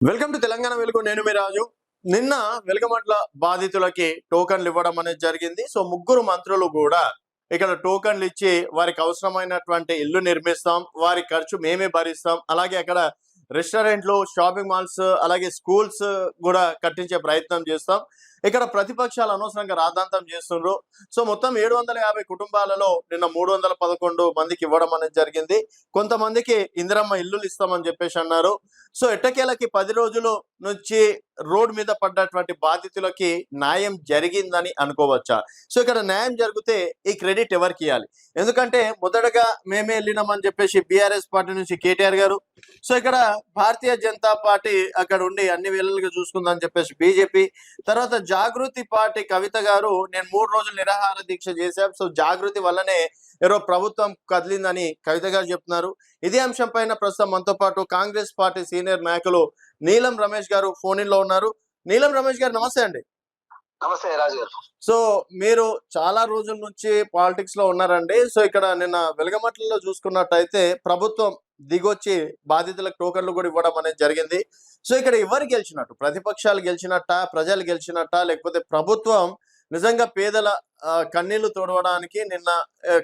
Welcome to Telangana వెలుగు. నేను మీ రాజు. నిన్న వెలుగమట్ల బాధితులకి టోకన్లు ఇవ్వడం అనేది జరిగింది. సో ముగ్గురు మంత్రులు కూడా ఇక్కడ టోకన్లు ఇచ్చి వారికి అవసరమైనటువంటి ఇల్లు నిర్మిస్తాం, వారి ఖర్చు మేమే భరిస్తాం, అలాగే అక్కడ రెస్టారెంట్లు, షాపింగ్ మాల్స్, అలాగే స్కూల్స్ కూడా కట్టించే ప్రయత్నం చేస్తాం. ఇక్కడ ప్రతిపక్షాలు అనవసరంగా రాద్ధాంతం చేస్తుండ్రు. సో మొత్తం 750 కుటుంబాలలో నిన్న 311 మందికి ఇవ్వడం అనేది జరిగింది. కొంతమందికి ఇందిరమ్మ ఇల్లులు ఇస్తామని చెప్పేసి అన్నారు. సో ఎట్టకేలకి 10 రోజులు నుంచి రోడ్ మీద పడ్డటువంటి బాధితులకి న్యాయం జరిగిందని అనుకోవచ్చా? సో ఇక్కడ న్యాయం జరిగితే ఈ క్రెడిట్ ఎవరికి ఇవ్వాలి? ఎందుకంటే మొదటగా మేమే వెళ్ళినామని చెప్పేసి బీఆర్ఎస్ పార్టీ నుంచి కేటీఆర్ గారు, సో ఇక్కడ భారతీయ జనతా పార్టీ అక్కడ ఉండి అన్ని వేళలుగా చూసుకుందని చెప్పేసి బీజేపీ, తర్వాత జాగృతి పార్టీ కవిత గారు నేను 3 రోజులు నిరాహార దీక్ష చేశాం, సో జాగృతి వల్లనే ఏదో ప్రభుత్వం కదిలిందని కవిత గారు చెప్తున్నారు. ఇదే అంశం పైన ప్రస్తుతం మనతో పాటు కాంగ్రెస్ పార్టీ సీనియర్ నాయకులు నీలం రమేష్ గారు ఫోన్ ఇన్ లో ఉన్నారు. నీలం రమేష్ గారు నమస్తే అండి. నమస్తే రాజు గారు. సో మీరు చాలా రోజుల నుంచి పాలిటిక్స్ లో ఉన్నారండి. సో ఇక్కడ నిన్న వెలగమట్లలో చూసుకున్నట్టయితే ప్రభుత్వం దిగొచ్చి బాధితులకు టోకన్లు కూడా ఇవ్వడం అనేది జరిగింది. సో ఇక్కడ ఎవరు గెలిచినట్టు? ప్రతిపక్షాలు గెలిచినట్ట, ప్రజలు గెలిచినట్ట, లేకపోతే ప్రభుత్వం నిజంగా పేదల కన్నీళ్లు తోడవడానికి నిన్న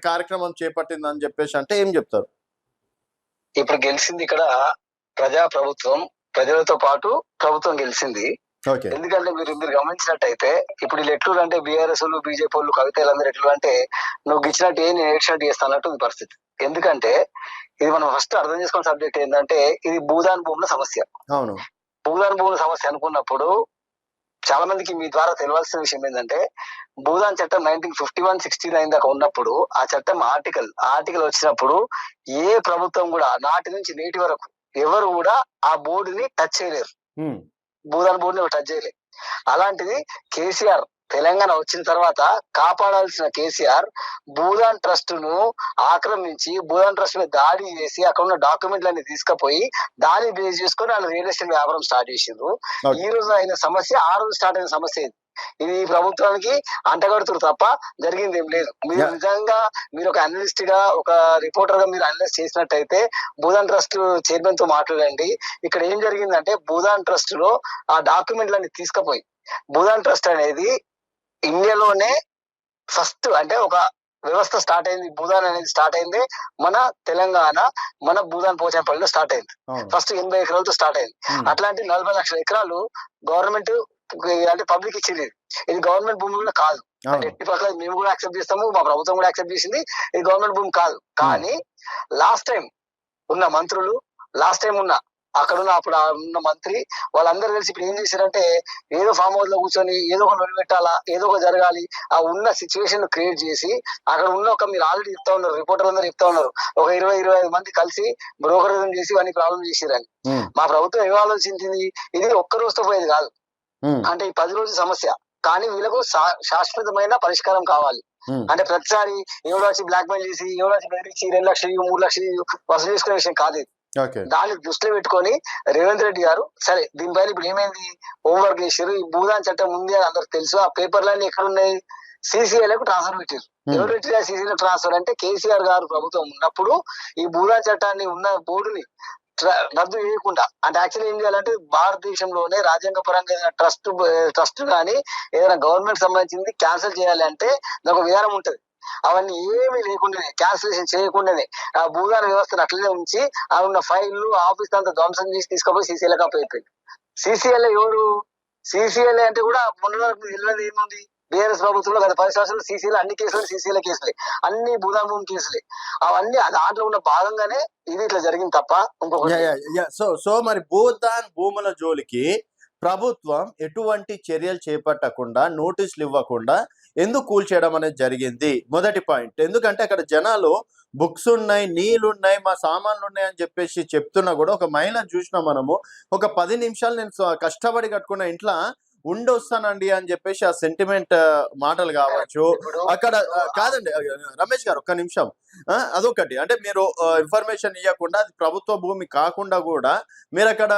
కార్యక్రమం చేపట్టిందని చెప్పేసి అంటే ఏం చెప్తారు? ఇప్పుడు గెలిచింది ఇక్కడ ప్రజా ప్రభుత్వం, ప్రజలతో పాటు ప్రభుత్వం గెలిచింది. ఎందుకంటే మీరు గమనించినట్టయితే ఇప్పుడు వీళ్ళు ఎట్లు అంటే బీఆర్ఎస్ వాళ్ళు, బీజేపీ వాళ్ళు, కవితలందరూ ఎట్లు అంటే నువ్వు ఇచ్చినట్టు నేను ఏడ్చినట్టు చేస్తా అన్నట్టు పరిస్థితి. ఎందుకంటే ఇది మనం ఫస్ట్ అర్థం చేసుకున్న సబ్జెక్ట్ ఏంటంటే ఇది భూదాన్ భూముల సమస్య. అవును, భూదాన్ భూముల సమస్య అనుకున్నప్పుడు చాలా మందికి మీ ద్వారా తెలియాల్సిన విషయం ఏంటంటే భూదాన్ చట్టం 1951-69 దాకా ఉన్నప్పుడు ఆ చట్టం ఆర్టికల్ వచ్చినప్పుడు ఏ ప్రభుత్వం కూడా నాటి నుంచి నేటి వరకు ఎవరు కూడా ఆ బోర్డుని టచ్ చేయలేరు. భూదాన్ బోర్డుని టచ్ చేయలేదు. అలాంటిది కేసీఆర్ తెలంగాణ వచ్చిన తర్వాత కాపాడాల్సిన కేసీఆర్ భూదాన్ ట్రస్ట్ ను ఆక్రమించి భూదాన్ ట్రస్ట్ మీద దాడి చేసి అక్కడ ఉన్న డాక్యుమెంట్లన్నీ తీసుకుపోయి దాన్ని బేస్ చేసుకొని వాళ్ళు రియల్ ఎస్టేట్ వ్యాపారం స్టార్ట్ చేసిండ్రు. ఈ రోజు అయిన సమస్య ఆ రోజు స్టార్ట్ అయిన సమస్య ఇది ప్రభుత్వానికి అంటగడుతురు తప్ప జరిగింది ఏం లేదు. మీరు నిజంగా మీరు ఒక అనలిస్ట్ గా, ఒక రిపోర్టర్ గా మీరు అనలైజ్ చేసినట్టయితే భూదాన్ ట్రస్ట్ చైర్మన్ తో మాట్లాడండి. ఇక్కడ ఏం జరిగిందంటే భూదాన్ ట్రస్ట్ లో ఆ డాక్యుమెంట్లన్నీ తీసుకుపోయి భూదాన్ ట్రస్ట్ అనేది ఇండియాలోనే ఫస్ట్ అంటే ఒక వ్యవస్థ స్టార్ట్ అయింది. భూదాన్ అనేది స్టార్ట్ అయింది మన తెలంగాణ, మన భూదాన్ పోచంపల్లిలో స్టార్ట్ అయింది. ఫస్ట్ 80 ఎకరాలతో స్టార్ట్ అయింది. అట్లాంటి 40 లక్షల ఎకరాలు గవర్నమెంట్ అంటే పబ్లిక్ ఇచ్చింది. ఇది గవర్నమెంట్ భూమి కూడా కాదు. ఎట్టి పక్కన మేము కూడా యాక్సెప్ట్ చేస్తాము, మా ప్రభుత్వం కూడా యాక్సెప్ట్ చేసింది. ఇది గవర్నమెంట్ భూమి కాదు. కానీ లాస్ట్ టైం ఉన్న మంత్రులు, లాస్ట్ టైం ఉన్న అక్కడ ఉన్న అప్పుడు ఉన్న మంత్రి వాళ్ళందరూ కలిసి ఇప్పుడు ఏం చేశారంటే ఏదో ఫామ్ హౌస్ లో కూర్చొని ఏదో ఒక నిలబెట్టాలా, ఏదో ఒక జరగాలి, ఆ ఉన్న సిచ్యువేషన్ క్రియేట్ చేసి అక్కడ ఉన్న ఒక మీరు ఆల్రెడీ చెప్తా ఉన్నారు, రిపోర్టర్లు అందరూ చెప్తా ఉన్నారు, ఒక 20-25 మంది కలిసి బ్రోకరిజం చేసి ఇవన్నీ ప్రాబ్లం చేసిరని. మా ప్రభుత్వం ఏం ఆలోచించింది, ఇది ఒక్క రోజుతో పోయేది కాదు. అంటే ఈ 10 రోజుల సమస్య, కానీ వీళ్ళకు శాశ్వతమైన పరిష్కారం కావాలి. అంటే ప్రతిసారి ఎవరో వచ్చి బ్లాక్ మెయిల్ చేసి, ఎవరో వచ్చి బెదిరించి 2 లక్షలు 3 లక్షలు వసూలు చేసుకునే విషయం కాదు. దాన్ని దృష్టిలో పెట్టుకొని రేవంత్ రెడ్డి గారు సరే దీనిపైన ఇప్పుడు ఏమైంది హోంవర్క్ చేశారు. ఈ భూదాన్ చట్టం ఉంది అని అందరికి తెలుసు. ఆ పేపర్లన్నీ ఎక్కడ ఉన్నాయి, సిసిఐలకు ట్రాన్స్ఫర్ పెట్టారు. ఎవరు పెట్టారు సిసిఐ ట్రాన్స్ఫర్ అంటే కేసీఆర్ గారు ప్రభుత్వం ఉన్నప్పుడు ఈ భూదాన్ చట్టాన్ని ఉన్న బోర్డుని రద్దు చేయకుండా, అంటే యాక్చువల్లీ ఏం చేయాలంటే భారతదేశంలోనే రాజ్యాంగ పరంగా ఏదైనా ట్రస్ట్ కానీ ఏదైనా గవర్నమెంట్ సంబంధించింది క్యాన్సిల్ చేయాలి అంటే నాకు విధానం ఉంటది. అవన్నీ ఏమీ లేకుండానే క్యాన్సిలేషన్ చేయకుండానే ఆ భూదాన వ్యవస్థను అట్లనే ఉంచి ఆ ఉన్న ఫైళ్లు ఆఫీస్ అంతా ధ్వంసం చేసి తీసుకుపోయి సీసీఎల్ అయిపోయింది. సీసీఎల్ ఎవరు? సీసీఎల్ అంటే కూడా మొన్న తెలియదు ఏముంది, బీఆర్ఎస్ ప్రభుత్వంలో గత 10 సంవత్సరాలు సీసీఎల్ అన్ని కేసులు సీసీఎల్ కేసులే, అన్ని భూదాన్ భూమి కేసులే. అవన్నీ దాంట్లో ఉన్న భాగంగానే ఇది ఇట్లా జరిగింది తప్ప ఇంకొకటి. సో మరి భూదాన్ భూముల జోలికి ప్రభుత్వం ఎటువంటి చర్యలు చేపట్టకుండా, నోటీసులు ఇవ్వకుండా ఎందుకు కూల్చేయడం అనేది జరిగింది? మొదటి పాయింట్. ఎందుకంటే అక్కడ జనాలు బుక్స్ ఉన్నాయి, నీళ్లున్నాయి, మా సామాన్లు ఉన్నాయి అని చెప్పేసి చెప్తున్నా కూడా ఒక మహిళ చూసినా మనము ఒక 10 నిమిషాలు నేను కష్టపడి కట్టుకున్న ఇంట్లో ఉండొస్తానండి అని చెప్పేసి ఆ సెంటిమెంట్ మాటలు కావచ్చు. ఇప్పుడు అక్కడ కాదండి రమేష్ గారు ఒక్క నిమిషం. అదొకటి. అంటే మీరు ఇన్ఫర్మేషన్ ఇయ్యకుండా అది ప్రభుత్వ భూమి కాకుండా గూడా మీరక్కడ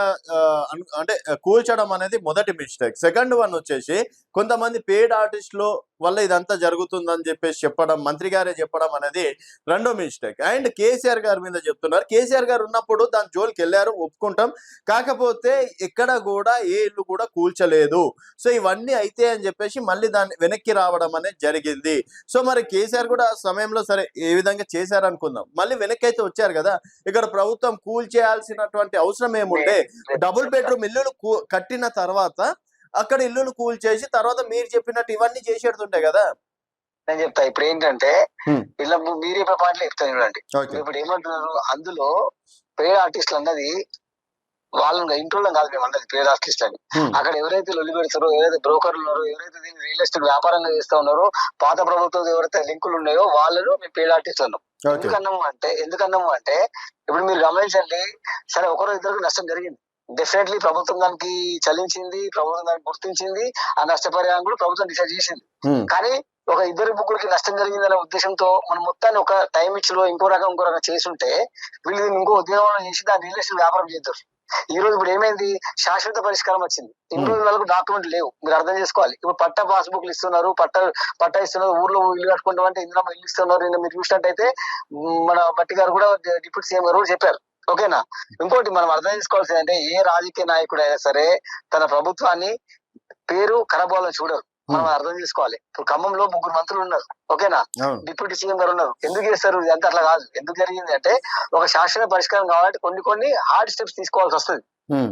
అంటే కూల్చడం అనేది మొదటి మిస్టేక్. సెకండ్ వన్ వచ్చేసి కొంతమంది పెయిడ్ ఆర్టిస్ట్‌లు వల్ల ఇదంతా జరుగుతుందని చెప్పేసి చెప్పడం, మంత్రి గారే చెప్పడం అనేది రెండో మిస్టేక్. అండ్ కేసీఆర్ గారి మీద చెప్తున్నారు. కేసీఆర్ గారు ఉన్నప్పుడు దాని జోలికెళ్లారు ఒప్పుకుంటాం. కాకపోతే ఎక్కడ గూడా ఏ ఇల్లు కూడా కూల్చలేదు. సో ఇవన్నీ అయితే అని చెప్పేసి మళ్ళీ దాన్ని వెనక్కి రావడం అనేది జరిగింది. సో మరి కేసీఆర్ కూడా ఆ సమయంలో సరే ఏ విధంగా చేశారనుకుందాం. మళ్ళీ వెనక్కి అయితే వచ్చారు కదా! ఇక్కడ ప్రభుత్వం కూల్చేయాల్సినటువంటి అవసరం ఏముండే? డబుల్ బెడ్‌రూమ్ ఇల్లులు కట్టిన తర్వాత అక్కడ ఇల్లులు కూల్చేసి తర్వాత మీరు చెప్పినట్టు ఇవన్నీ చేసేడుతుంటాయి కదా! నేను చెప్తా. ఇప్పుడు ఏంటంటే ఇలా మీరు చెప్పే పాటలు చెప్తాను చూడండి. ఓకే. ఇప్పుడు ఏమంటున్నారు అందులో పెయిడ్ ఆర్టిస్టులు అన్నది వాళ్ళని ఇంట్లో కాదు మేము అన్నది పెయిడ్ ఆర్టిస్ట్ అని. అక్కడ ఎవరైతే లొల్లి పెడతారో, ఎవరైతే బ్రోకర్లు ఉన్నారో, ఎవరైతే దీన్ని రియల్ ఎస్టేట్ వ్యాపారంగా చేస్తా ఉన్నారో, పాత ప్రభుత్వం ఎవరైతే లింకులు ఉన్నాయో వాళ్ళను మేము పెయిడ్ ఆర్టిస్ట్ అన్నాం. ఎందుకన్నాము అంటే ఇప్పుడు మీరు గమనించండి. సరే ఒకరో ఇద్దరికి నష్టం జరిగింది. డెఫినెట్లీ ప్రభుత్వం దానికి చలించింది, ప్రభుత్వం దానికి గుర్తించింది, ఆ నష్టపరిహారం కూడా ప్రభుత్వం డిసైడ్ చేసింది. కానీ ఒక ఇద్దరు ముగ్గురికి నష్టం జరిగిందనే ఉద్దేశంతో మనం మొత్తాన్ని ఒక టైం ఇచ్చిలో ఇంకో రకం చేస్తుంటే వీళ్ళు ఇంకో ఉద్యోగంలో చేసి దాని రియల్ ఎస్టేట్ వ్యాపారం చేద్దారు. ఈ రోజు ఇప్పుడు ఏమైంది, శాశ్వత పరిష్కారం వచ్చింది. ఇన్ని రోజుల వరకు డాక్యుమెంట్ లేవు, మీరు అర్థం చేసుకోవాలి. ఇప్పుడు పట్టా పాస్బుక్లు ఇస్తున్నారు, పట్టా ఇస్తున్నారు, ఊర్లో ఇల్లు కట్టుకుంటామంటే ఇందులో ఇల్లు ఇస్తున్నారు. మీరు చూసినట్టయితే మన బట్టి గారు కూడా డిప్యూటీ సీఎం గారు కూడా చెప్పారు. ఓకేనా. ఇంకోటి మనం అర్థం చేసుకోవాల్సింది అంటే ఏ రాజకీయ నాయకుడు అయినా సరే తన ప్రభుత్వాన్ని పేరు ఖరాబ్ అవ్వాలని చూడరు. మనం అర్థం చేసుకోవాలి. ఇప్పుడు ఖమ్మంలో 3 మంత్రులు ఉన్నారు. ఓకేనా. డిప్యూటీ సీఎం గారు ఉన్నారు. ఎందుకు చేస్తారు ఇదంతా? అట్లా కాదు. ఎందుకు జరిగింది అంటే ఒక శాశ్వత పరిష్కారం కావాలంటే కొన్ని హార్డ్ స్టెప్స్ తీసుకోవాల్సి వస్తుంది.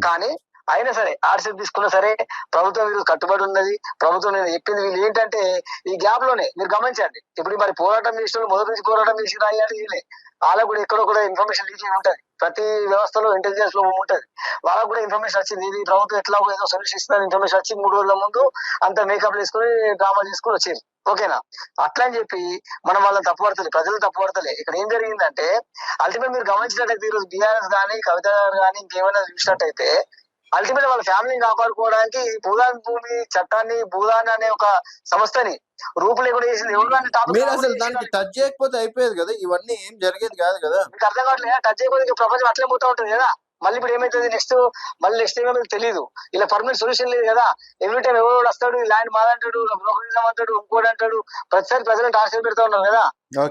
కానీ అయినా సరే హార్డ్ స్టెప్ తీసుకున్నా సరే ప్రభుత్వం వీళ్ళు కట్టుబడి ఉన్నది. ప్రభుత్వం నేను చెప్పింది వీళ్ళు ఏంటంటే ఈ గ్యాప్ లోనే మీరు గమనించండి. ఇప్పుడు మరి పోరాటం చేసిన మొదటి నుంచి పోరాటం చేసి రాయాలి వీళ్ళే. వాళ్ళకు కూడా ఎక్కడో కూడా ఇన్ఫర్మేషన్ లీక్ ఉంటది. ప్రతి వ్యవస్థలో ఇంటెలిజెన్స్ లో ఉంటది. వాళ్ళకు కూడా ఇన్ఫర్మేషన్ వచ్చింది. ఇది ప్రభుత్వం ఎట్లా ఏదో సొల్యూషన్ ఇస్తున్న ఇన్ఫర్మేషన్ వచ్చి 3 రోజుల ముందు అంత మేకప్ వేసుకుని డ్రామా చేసుకుని వచ్చేది. ఓకేనా. అట్లా అని చెప్పి మనం వాళ్ళని తప్పుపడతలే, ప్రజలు తప్పుపడతలే. ఇక్కడ ఏం జరిగిందంటే అల్టిమేట్ మీరు గమనించినట్టయితే ఈరోజు బీఆర్ఎస్ కానీ కవిత గారు కానీ ఇంకేమైనా చూసినట్టయితే అల్టిమేట్ వాళ్ళ ఫ్యామిలీని కాపాడుకోవడానికి భూదాన్ భూమి చట్టాన్ని, భూదాన్ అనే ఒక సంస్థని రూపులేకుండా చేసింది ఎవరు? మీరు అసలు దానికి టచ్ చేయకపోతే అయిపోయేది కదా, ఇవన్నీ ఏం జరిగేది కాదు కదా. మీకు అర్థం కావట్లేదు. టచ్ చేయకపోతే ప్రపంచం అట్లే పోతా ఉంటుంది కదా. మళ్ళీ ఇప్పుడు ఏమైతుంది నెక్స్ట్ ఏమో తెలియదు. ఇలా పర్మనెంట్ సొల్యూషన్ లేదు కదా. ఎవ్రీ టైం ఎవరు వస్తాడు, ల్యాండ్ మాదంటాడు, బ్రోకరిజం అంటాడు, ఇంకోటి అంటాడు. ప్రతిసారి ప్రజలను టార్చర్ పెడతా ఉన్నారు కదా.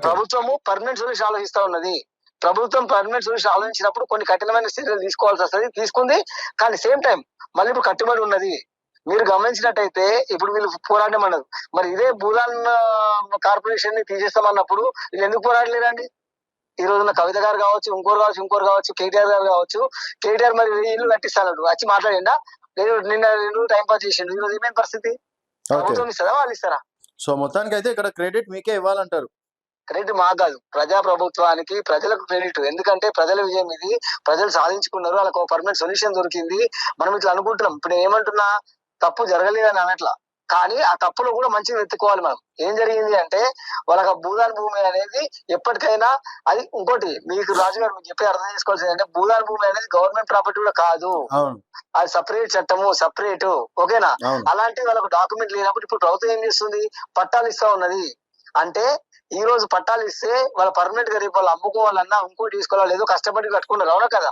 ప్రభుత్వము పర్మనెంట్ సొల్యూషన్ ఆలోచిస్తా ఉన్నది. ప్రభుత్వం పర్మనెంట్ సొల్యూషన్ ఆలోచించినప్పుడు కొన్ని కఠినమైన చర్యలు తీసుకోవాల్సి వస్తుంది, తీసుకుంది. కానీ సేమ్ టైం మళ్ళీ ఇప్పుడు కట్టుబడి ఉన్నది. మీరు గమనించినట్టయితే ఇప్పుడు వీళ్ళు పోరాటం అన్నారు. మరి ఇదే భూదాన్ కార్పొరేషన్ ని తీసేస్తామన్నప్పుడు వీళ్ళు ఎందుకు పోరాడలేరండి? ఈ రోజున కవిత గారు కావచ్చు, ఇంకోరు కావచ్చు, కేటీఆర్ గారు కావచ్చు. కేటీఆర్ మరి ఇల్లు కట్టిస్తాడు వచ్చి మాట్లాడిండా? లేదు, నిన్న 2 టైం పాస్ చేసిండు. ఈ రోజు ఏమైనా పరిస్థితి? ప్రభుత్వం ఇస్తారా వాళ్ళు ఇస్తారా? సో మొత్తానికి అయితే ఇక్కడ క్రెడిట్ మీకే ఇవ్వాలంటారు. క్రెడిట్ మాకు కాదు, ప్రజా ప్రభుత్వానికి, ప్రజలకు క్రెడిట్. ఎందుకంటే ప్రజల విజయం ఇది. ప్రజలు సాధించుకున్నారు, వాళ్ళకి ఒక పర్మనెంట్ సొల్యూషన్ దొరికింది. మనం ఇట్లా అనుకుంటున్నాం. ఇప్పుడు ఏమంటున్నా తప్పు జరగలేదని అనట్లా, కానీ ఆ తప్పులో కూడా మంచిగా వెతుక్కోవాలి. మనం ఏం జరిగింది అంటే వాళ్ళకి భూదాన్ భూమి అనేది ఎప్పటికైనా అది ఇంకోటి మీకు రాజుగారు మీకు చెప్పి అర్థం చేసుకోవాల్సింది అంటే భూదాన్ భూమి అనేది గవర్నమెంట్ ప్రాపర్టీ కూడా కాదు. అది సపరేట్ చట్టము, సపరేట్. ఓకేనా. అలాంటి వాళ్ళకు డాక్యుమెంట్ లేనప్పుడు ఇప్పుడు ప్రభుత్వం ఏం చేస్తుంది, పట్టాలు ఇస్తా ఉన్నది. అంటే ఈ రోజు పట్టాలు ఇస్తే వాళ్ళ పర్మనెంట్ గా రేపు వాళ్ళు అమ్ముకోవాలన్నా ఇంకోటి తీసుకోవాలా, లేదో కష్టపడి కట్టుకున్నారు. అవునా కదా.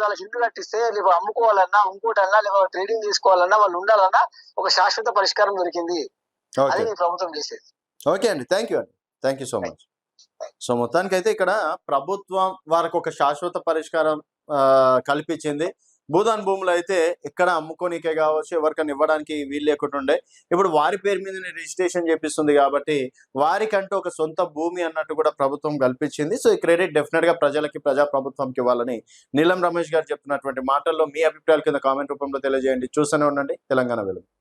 వాళ్ళ ఇల్లు కట్టిస్తే లేకపోతే అమ్ముకోవాలన్నా ఇంకోటన్నా లేకపోతే ట్రేడింగ్ తీసుకోవాలన్నా వాళ్ళు ఉండాలన్నా ఒక శాశ్వత పరిష్కారం దొరికింది. అది ఈ ప్రభుత్వం చేసేది. ఓకే అండి, thank you so much. So మొత్తానికి అయితే ఇక్కడ ప్రభుత్వం వారికి ఒక శాశ్వత పరిష్కారం కల్పించింది. భూదాన్ భూములు అయితే ఎక్కడ అమ్ముకోనికే కావచ్చు, ఎవరికైనా ఇవ్వడానికి వీలు లేకుండా ఉండే. ఇప్పుడు వారి పేరు మీదనే రిజిస్ట్రేషన్ చేపిస్తుంది కాబట్టి వారికంటూ ఒక సొంత భూమి అన్నట్టు కూడా ప్రభుత్వం కల్పించింది. సో ఈ క్రెడిట్ డెఫినెట్ గా ప్రజలకి, ప్రజా ప్రభుత్వంకి ఇవ్వాలని నీలం రమేష్ గారు చెప్తున్నటువంటి మాటల్లో మీ అభిప్రాయాల కింద కామెంట్ రూపంలో తెలియజేయండి. చూస్తూనే ఉండండి తెలంగాణ వెలుగు.